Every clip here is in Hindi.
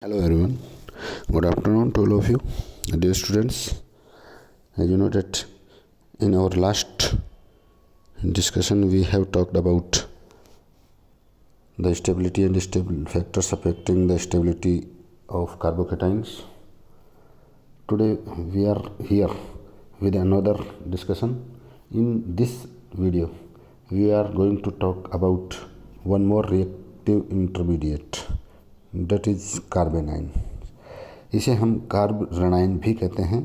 Hello everyone, good afternoon to all of you, dear students. As you know that in our last discussion we have talked about the stability and stable factors affecting the stability of carbocations. Today we are here with another discussion. In this video we are going to talk about one more reactive intermediate, that is कार्बेनाइन. इसे हम कार्ब ऋणायन भी कहते हैं.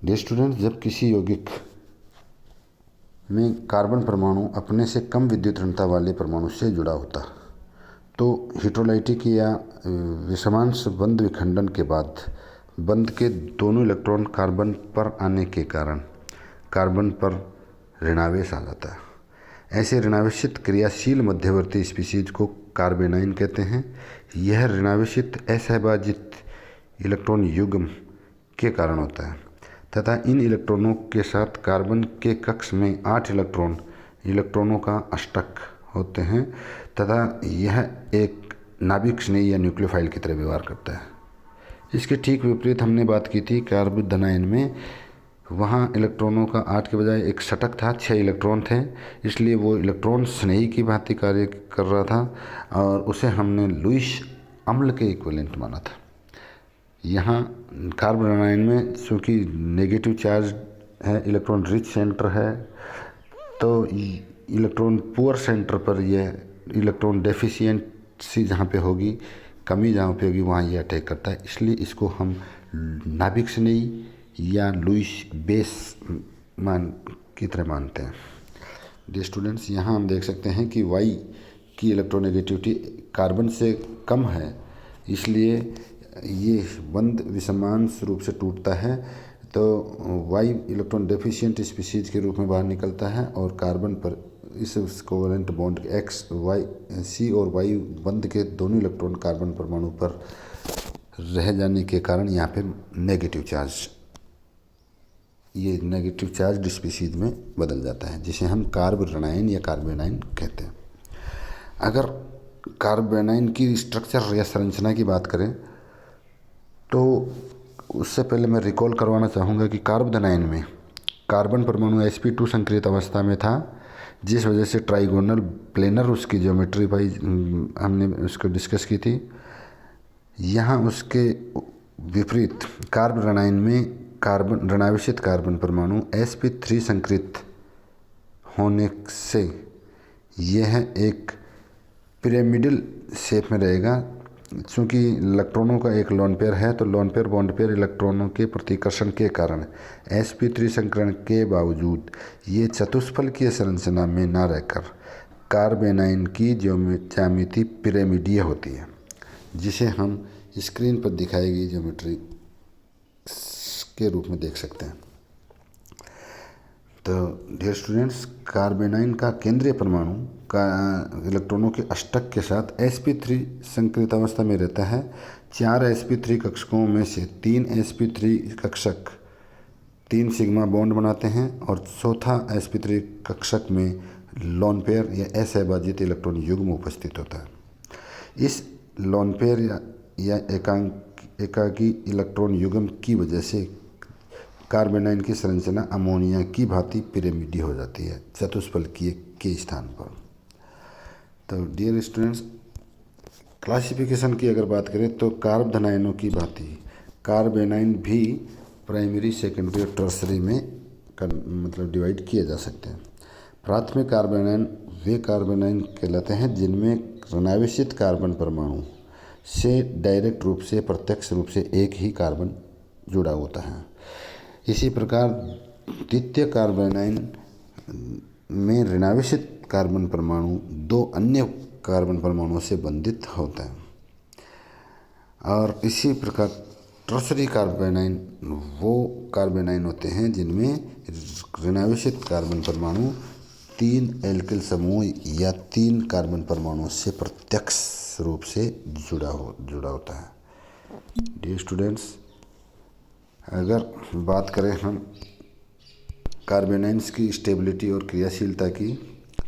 डियर स्टूडेंट, जब किसी यौगिक में कार्बन परमाणु अपने से कम विद्युत ऋणता वाले परमाणु से जुड़ा होता तो हिट्रोलाइटिक या विषमांश बंध विखंडन के बाद बंध के दोनों इलेक्ट्रॉन कार्बन पर आने के कारण कार्बन पर ऋणावेश आ जाता है. ऐसे ऋणावेशित क्रियाशील मध्यवर्ती स्पीशीज को कार्बेनाइन कहते हैं. यह ऋणावेशित असहभाजित इलेक्ट्रॉन युग्म के कारण होता है तथा इन इलेक्ट्रॉनों के साथ कार्बन के कक्ष में 8 इलेक्ट्रॉनों का अष्टक होते हैं तथा यह एक नाभिक स्नेही या न्यूक्लियोफाइल की तरह व्यवहार करता है. इसके ठीक विपरीत हमने बात की थी कार्बोधनाइन में. वहाँ इलेक्ट्रॉनों का 8 के बजाय एक षटक था, 6 इलेक्ट्रॉन थे, इसलिए वो इलेक्ट्रॉन स्नेही की भांति कार्य कर रहा था और उसे हमने लुईस अम्ल के इक्विवेलेंट माना था. यहाँ कार्बोनाइन में चूँकि नेगेटिव चार्ज है, इलेक्ट्रॉन रिच सेंटर है, तो इलेक्ट्रॉन पुअर सेंटर पर यह इलेक्ट्रॉन डेफिशिएंसी जहाँ पे होगी, कमी जहाँ पे होगी, वहाँ ये अटैक करता है. इसलिए इसको हम नाभिक स्नेही या लुईस बेस मान की तरह मानते हैं. डियर स्टूडेंट्स, यहाँ हम देख सकते हैं कि Y की इलेक्ट्रोनेगेटिविटी कार्बन से कम है, इसलिए ये बंध विषमांश रूप से टूटता है. तो Y इलेक्ट्रॉन डेफिशिएंट स्पीशीज के रूप में बाहर निकलता है और कार्बन पर इस covalent bond X, Y, C और Y बंध के दोनों इलेक्ट्रॉन कार्बन परमाणु पर रह जाने के कारण यहाँ पे नेगेटिव चार्ज स्पीशीज में बदल जाता है, जिसे हम कार्ब ऋणायन या कार्बेनाइन कहते हैं. अगर कार्बेनाइन की स्ट्रक्चर या संरचना की बात करें तो उससे पहले मैं रिकॉल करवाना चाहूँगा कि कार्बोधनाइन में कार्बन परमाणु sp2 संक्रियत अवस्था में था, जिस वजह से ट्राइगोनल प्लेनर उसकी ज्योमेट्री भाई हमने उसको डिस्कस की थी. यहाँ उसके विपरीत कार्ब ऋणायन में कार्बन ऋणावेशित कार्बन परमाणु sp3 संक्रित होने से यह एक पिरामिडल शेप में रहेगा. चूँकि इलेक्ट्रॉनों का एक लोन पेयर है तो लोन पेयर बॉन्ड पेयर इलेक्ट्रॉनों के प्रतिकर्षण के कारण sp3 संकरण के बावजूद ये चतुष्फलकीय संरचना में न रहकर कार्बेनाइन की ज्यामिति पिरामिडीय होती है, जिसे हम स्क्रीन पर दिखाई गई ज्योमेट्री के रूप में देख सकते हैं. तो डियर स्टूडेंट्स, कार्बेनाइन का केंद्रीय परमाणु का इलेक्ट्रॉनों के अष्टक के साथ sp3 संक्रियत अवस्था में रहता है. 4 sp3 कक्षकों में से 3 sp3 कक्षक 3 सिग्मा बॉन्ड बनाते हैं और चौथा sp3 कक्षक में लोन पेयर या असहभाजित इलेक्ट्रॉन युग्म उपस्थित होता है. इस लोन पेयर या एकाकी इलेक्ट्रॉन युग्म की वजह से कार्बेनाइन की संरचना अमोनिया की भांति पिरामिडीय हो जाती है चतुष्फलकीय के स्थान पर. तो डियर स्टूडेंट्स, क्लासिफिकेशन की अगर बात करें तो कार्बोधनाइनों की भांति कार्बेनाइन भी प्राइमरी, सेकेंडरी और टर्सरी में डिवाइड किए जा सकते हैं. प्राथमिक कार्बोनाइन वे कार्बोनाइन कहलाते हैं जिनमें ऋणावेशित कार्बन परमाणु से डायरेक्ट रूप से प्रत्यक्ष रूप से एक ही कार्बन जुड़ा होता है. इसी प्रकार द्वितीय कार्बोनाइन में ऋणावेशित कार्बन परमाणु 2 अन्य कार्बन परमाणुओं से बंधित होता है. और इसी प्रकार टर्सरी कार्बोनाइन वो कार्बोनाइन होते हैं जिनमें ऋणावेशित कार्बन परमाणु 3 एल्किल समूह या 3 कार्बन परमाणुओं से प्रत्यक्ष रूप से जुड़ा होता है. डियर स्टूडेंट्स, अगर बात करें हम कार्बेनाइन्स की स्टेबिलिटी और क्रियाशीलता की,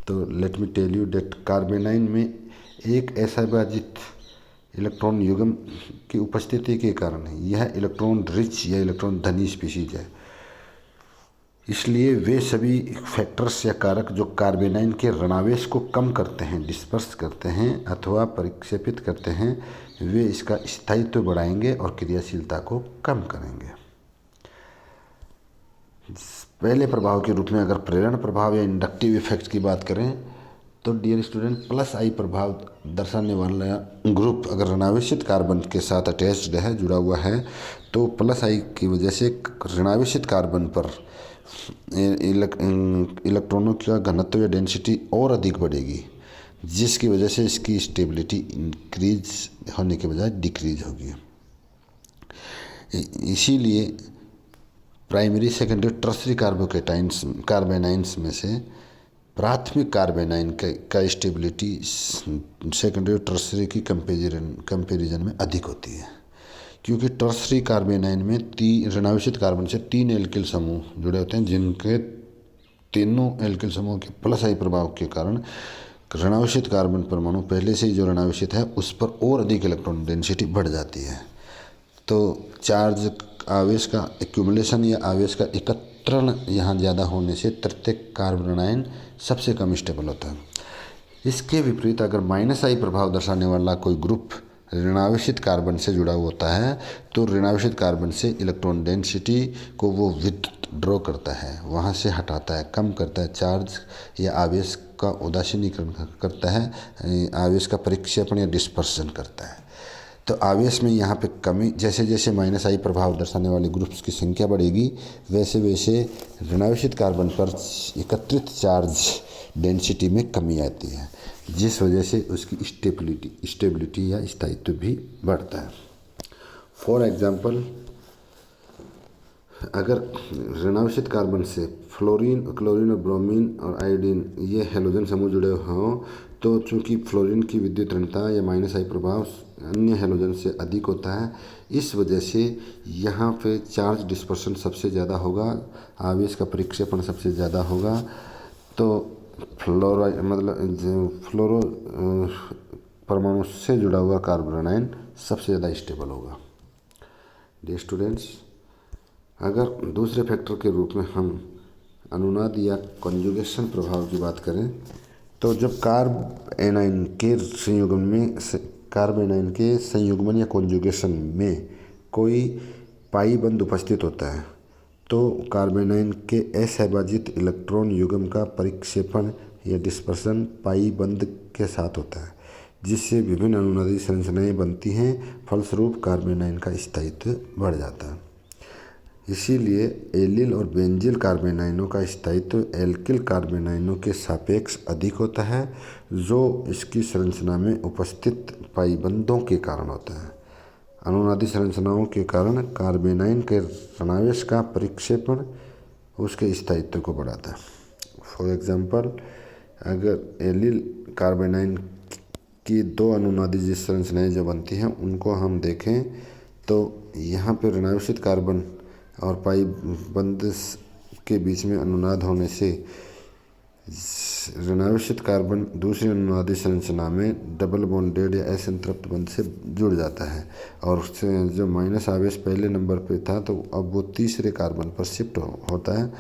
तो let me tell you that carbanion में एक असहभाजित इलेक्ट्रॉन युग्म की उपस्थिति के कारण है। यह इलेक्ट्रॉन रिच या इलेक्ट्रॉन धनी स्पीशीज है। इसलिए वे सभी फैक्टर्स या कारक जो कार्बेनाइन के ऋणावेश को कम करते हैं, डिस्पर्स करते हैं अथवा परिक्षेपित करते हैं, वे इसका स्थायित्व बढ़ाएंगे और क्रियाशीलता को कम करेंगे। पहले प्रभाव के रूप में अगर प्रेरण प्रभाव या इंडक्टिव इफेक्ट की बात करें तो डियर स्टूडेंट, प्लस आई प्रभाव दर्शाने वाला ग्रुप अगर ऋणावेशित कार्बन के साथ अटैच्ड है, जुड़ा हुआ है, तो प्लस आई की वजह से ऋणावेशित कार्बन पर इलेक्ट्रॉनों का घनत्व या डेंसिटी और अधिक बढ़ेगी, जिसकी वजह से इसकी स्टेबिलिटी इंक्रीज होने के बजाय डिक्रीज होगी। इसीलिए प्राइमरी, सेकेंडरी, टर्सरी कार्बेनाइंस में से प्राथमिक कार्बेनाइन का स्टेबिलिटी सेकेंडरी और टर्सरी की कंपेरिजन में अधिक होती है, क्योंकि टर्सरी कार्बेनाइन में ऋणावेशित कार्बन से 3 एल्किल समूह जुड़े होते हैं, जिनके तीनों एल्किल समूह के प्लस आई प्रभाव के कारण ऋणावेशित कार्बन परमाणु पहले से ही जो ऋणावेशित है उस पर और अधिक इलेक्ट्रॉन डेंसिटी बढ़ जाती है। तो चार्ज आवेश का एक्यूमुलेशन या आवेश का एकत्रण यहाँ ज़्यादा होने से तृतीयक कार्बोनाइन सबसे कम स्टेबल होता है। इसके विपरीत अगर माइनस आई प्रभाव दर्शाने वाला कोई ग्रुप ऋणावेशित कार्बन से जुड़ा हुआ होता है तो ऋणावेशित कार्बन से इलेक्ट्रॉन डेंसिटी को वो विथड्रॉ करता है, वहाँ से हटाता है, कम करता है, चार्ज या आवेश का उदासीनीकरण करता है, आवेश का परिक्षेपण या डिस्पर्सन करता है। तो आवेश में यहाँ पे कमी, जैसे जैसे माइनस आई प्रभाव दर्शाने वाले ग्रुप्स की संख्या बढ़ेगी वैसे वैसे ऋणावेशित कार्बन पर एकत्रित चार्ज डेंसिटी में कमी आती है, जिस वजह से उसकी स्टेबिलिटी या स्थायित्व भी बढ़ता है। फॉर एग्जांपल, अगर ऋणावेशित कार्बन से फ्लोरीन, क्लोरीन और ब्रोमीन और आयोडीन ये हैलोजन समूह जुड़े हों तो चूँकि फ्लोरीन की विद्युत ऋणता या माइनस आई प्रभाव अन्य हैलोजन से अधिक होता है, इस वजह से यहाँ पे चार्ज डिस्पर्सन सबसे ज़्यादा होगा, आवेश का परिक्षेपण सबसे ज़्यादा होगा। तो फ्लोरो परमाणु से जुड़ा हुआ कार्बोनाइन सबसे ज़्यादा स्टेबल होगा। डियर स्टूडेंट्स, अगर दूसरे फैक्टर के रूप में हम अनुनाद या कॉन्जुगेशन प्रभाव की बात करें तो जब कार्बेनाइन के संयुग्मन या कॉन्जुगेशन में कोई पाई बंध उपस्थित होता है तो कार्बेनाइन के असहभाजित इलेक्ट्रॉन युग्म का परिक्षेपण या डिस्पर्सन पाई बंध के साथ होता है, जिससे विभिन्न अनुनादी संरचनाएं बनती हैं, फलस्वरूप कार्बेनाइन का स्थायित्व बढ़ जाता है। इसीलिए एलिल और बेंजिल कार्बेनाइनों का स्थायित्व एल्किल कार्बेनाइनों के सापेक्ष अधिक होता है, जो इसकी संरचना में उपस्थित पाईबंधों के कारण होता है। अनुनादी संरचनाओं के कारण कार्बेनाइन के ऋणावेश का परिक्षेपण उसके स्थायित्व को बढ़ाता है। फॉर एग्जांपल, अगर एलिल कार्बेनाइन की 2 अनुनादी संरचनाएं जो बनती हैं उनको हम देखें तो यहाँ पे ऋणावेशित कार्बन और पाई बंध के बीच में अनुनाद होने से ऋणावेशित कार्बन दूसरी अनुनादी संरचना में डबल बॉन्डेड या असंतृप्त बंध से जुड़ जाता है और उससे जो माइनस आवेश पहले नंबर पे था तो अब वो तीसरे कार्बन पर शिफ्ट होता है।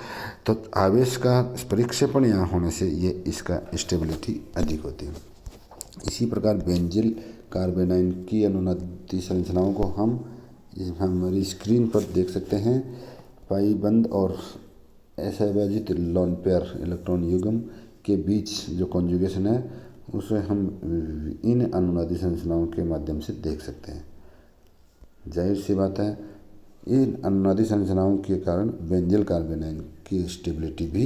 तो आवेश का परिक्षेपण यहाँ होने से ये इसका स्टेबिलिटी अधिक होती है। इसी प्रकार बेंजिल कार्बेनाइन की अनुनादी संरचनाओं को हम हमारी स्क्रीन पर देख सकते हैं। पाई बंध और असहभाजित लोन पेयर इलेक्ट्रॉन युग्म के बीच जो कॉन्जुगेशन है उसे हम इन अनुनादी संरचनाओं के माध्यम से देख सकते हैं। जाहिर सी बात है, इन अनुनादी संरचनाओं के कारण बेंजिल कार्बेनाइन की स्टेबिलिटी भी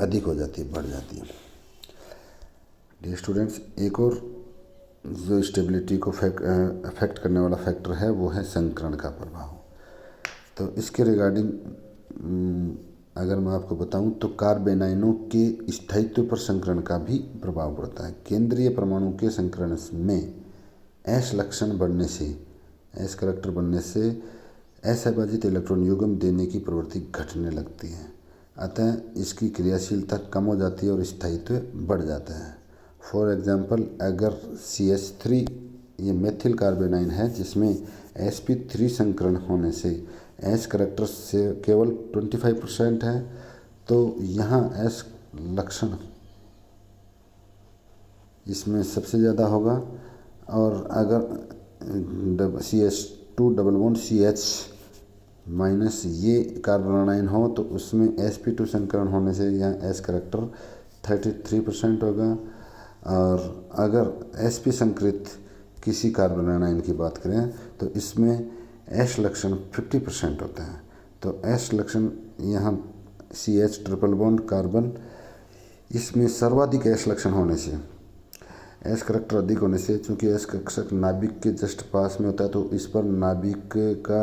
अधिक हो जाती है, बढ़ जाती है। डियर स्टूडेंट्स, एक और जो स्टेबिलिटी को अफेक्ट करने वाला फैक्टर है वो है संकरण का प्रभाव। तो इसके रिगार्डिंग अगर मैं आपको बताऊं तो कार्बेनाइनों के स्थायित्व पर संकरण का भी प्रभाव पड़ता है। केंद्रीय परमाणु के संकरण में एस लक्षण बढ़ने से, एस करैक्टर बनने से असहभाजित इलेक्ट्रॉन युग्म देने की प्रवृत्ति घटने लगती है, अतः इसकी क्रियाशीलता कम हो जाती है और स्थायित्व बढ़ जाता है। फॉर एग्जाम्पल, अगर CH3 ये मेथिल कार्बेनाइन है जिसमें sp3 संकरण होने से एस करैक्टर से केवल 25% है। तो यहाँ एस लक्षण इसमें सबसे ज़्यादा होगा। और अगर CH2 double bond CH minus ये कार्बोनाइन हो तो उसमें sp2 संकरण होने से यहाँ एस करैक्टर 33% होगा। और अगर sp संकरित किसी कार्बोनाइन की बात करें तो इसमें एस लक्षण 50% होता है। तो एस लक्षण यहाँ CH ट्रिपल बॉन्ड कार्बन इसमें सर्वाधिक एस लक्षण होने से एस करैक्टर अधिक होने से, चूँकि एस कक्षक नाभिक के जस्ट पास में होता है तो इस पर नाभिक का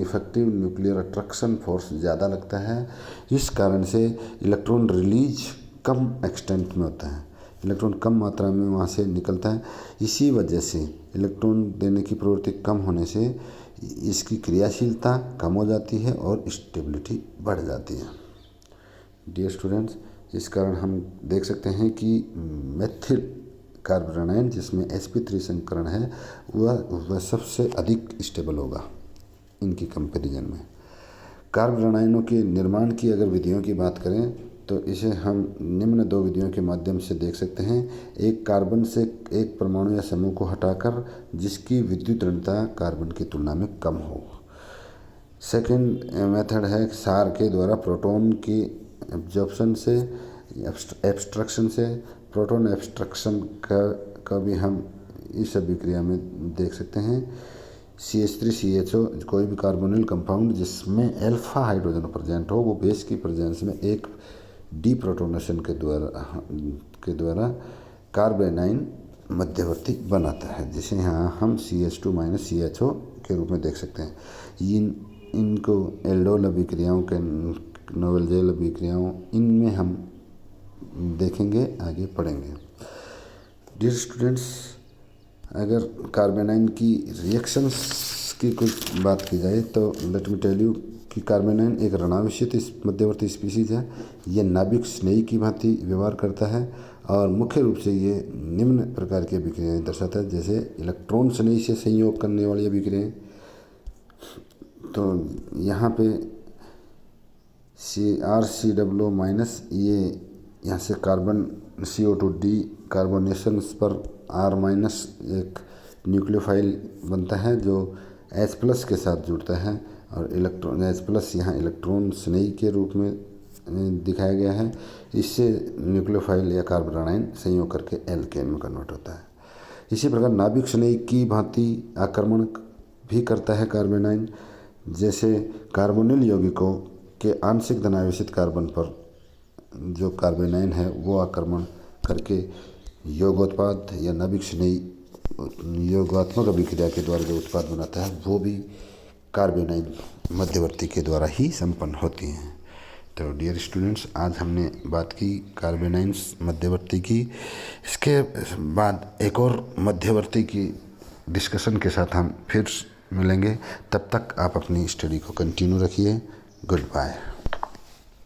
इफेक्टिव न्यूक्लियर अट्रैक्शन फोर्स ज़्यादा लगता है। इस कारण से इलेक्ट्रॉन रिलीज कम एक्सटेंट में होता है, इलेक्ट्रॉन कम मात्रा में वहाँ से निकलता है। इसी वजह से इलेक्ट्रॉन देने की प्रवृत्ति कम होने से इसकी क्रियाशीलता कम हो जाती है और स्टेबिलिटी बढ़ जाती है। डियर स्टूडेंट्स, इस कारण हम देख सकते हैं कि मेथिल कार्बोनाइन जिसमें sp3 संकरण है वह सबसे अधिक स्टेबल होगा इनकी कंपैरिजन में। कार्बोनाइनों के निर्माण की अगर विधियों की बात करें तो इसे हम निम्न 2 विधियों के माध्यम से देख सकते हैं। एक, कार्बन से एक परमाणु या समूह को हटाकर जिसकी विद्युत ऋणता कार्बन की तुलना में कम हो। सेकंड मेथड है सार के द्वारा प्रोटॉन की एब्जॉर्प्शन से एब्स्ट्रक्शन से। प्रोटॉन एब्स्ट्रक्शन का भी हम इस अभिक्रिया में देख सकते हैं। CH3CHO कोई भी कार्बोनिल कंपाउंड जिसमें अल्फा हाइड्रोजन प्रेजेंट हो वो बेस की प्रेजेंस में एक डीप्रोटोनेशन के द्वारा कार्बेनाइन मध्यवर्ती बनाता है, जिसे यहाँ हम CH2 - CHO के रूप में देख सकते हैं। इनको एल्डोल अभिक्रियाओं के नोबेल जेल अभिक्रियाओं इनमें हम देखेंगे, आगे पढ़ेंगे। डियर स्टूडेंट्स, अगर कार्बेनाइन की रिएक्शंस की कुछ बात की जाए तो लेट मी टेल यू कि कार्बेनाइन एक ऋणावेशित मध्यवर्ती स्पीसीज है। यह नाभिक स्नेही की भांति व्यवहार करता है और मुख्य रूप से ये निम्न प्रकार की अभिक्रियाएँ दर्शाता है, जैसे इलेक्ट्रॉन स्नेही से संयोग करने वाली अभिक्रियाएँ। तो यहाँ पे RCOO- ये यहाँ से कार्बन CO2D कार्बोनेशन पर R- एक न्यूक्लियोफाइल बनता है जो H+ के साथ जुड़ता है और इलेक्ट्रॉन H+ यहाँ इलेक्ट्रॉन स्नेही के रूप में दिखाया गया है। इससे न्यूक्लियोफाइल या कार्बोनाइन संयोग करके एल्केन में कन्वर्ट होता है। इसी प्रकार नाभिक स्नेही की भांति आक्रमण भी करता है कार्बोनाइन, जैसे कार्बोनिल यौगिकों के आंशिक धनावेशित कार्बन पर जो कार्बोनाइन है वो आक्रमण करके यौगोत्पाद या नाभिक स्नेही योगात्मक अभिक्रिया के द्वारा जो उत्पाद बनाता है वो भी कार्बोनाइन मध्यवर्ती के द्वारा ही संपन्न होती हैं। तो डियर स्टूडेंट्स, आज हमने बात की कार्बोनाइन मध्यवर्ती की। इसके बाद एक और मध्यवर्ती की डिस्कशन के साथ हम फिर मिलेंगे। तब तक आप अपनी स्टडी को कंटिन्यू रखिए। Good bye.